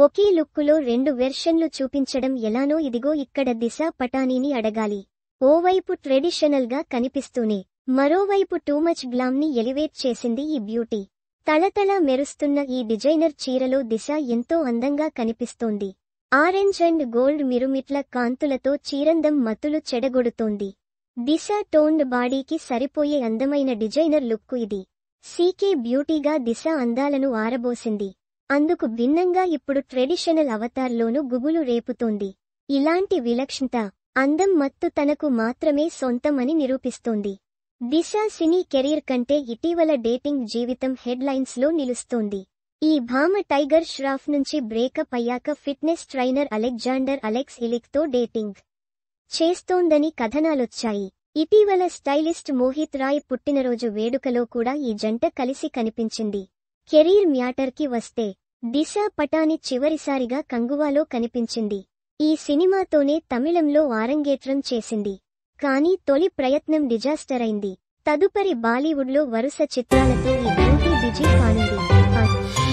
ఒకే లుక్కులో రెండు వెర్షన్లు చూపించడం ఎలానో ఇదిగో ఇక్కడ దిశా పటానీని అడగాలి. ఓవైపు ట్రెడిషనల్ గా కనిపిస్తూనే మరోవైపు టూ మచ్ గ్లామ్ ని ఎలివేట్ చేసింది ఈ బ్యూటీ. తళతళ మెరుస్తున్న ఈ డిజైనర్ చీరలో దిశ ఎంతో అందంగా కనిపిస్తోంది. ఆరెంజ్ అండ్ గోల్డ్ మిరుమిట్ల కాంతులతో చీరందం మతులు చెడగొడుతోంది. దిశ టోన్డ్ బాడీకి సరిపోయే అందమైన డిజైనర్ లుక్కు ఇది. సీకే బ్యూటీగా దిశ అందాలను ఆరబోసింది. అందుకు భిన్నంగా ఇప్పుడు ట్రెడిషనల్ అవతార్లోనూ గుబులు రేపుతోంది. ఇలాంటి విలక్షణత, అందం మత్తు తనకు మాత్రమే సొంతం అని నిరూపిస్తోంది. దిశ సినీ కెరీర్ కంటే ఇటీవల డేటింగ్ జీవితం హెడ్లైన్స్ లో నిలుస్తోంది. ఈ భామ టైగర్ ష్రాఫ్ నుంచి బ్రేకప్ అయ్యాక ఫిట్నెస్ ట్రైనర్ అలెగ్జాండర్ అలెక్స్ ఇలిక్ తో డేటింగ్ చేస్తోందని కథనాలొచ్చాయి. ఇటీవల స్టైలిస్ట్ మోహిత్ రాయ్ పుట్టినరోజు వేడుకలో కూడా ఈ జంట కలిసి కనిపించింది. కెరీర్ మ్యాటర్ కి వస్తే దిశ పటాని చివరిసారిగా కంగువాలో కనిపించింది. ఈ సినిమాతోనే తమిళంలో ఆరంగేట్రం చేసింది. కానీ తొలి ప్రయత్నం డిజాస్టర్ అయింది. తదుపరి బాలీవుడ్లో వరుస చిత్రాలతో ఈ బ్యూటీ బిజీ కానుంది.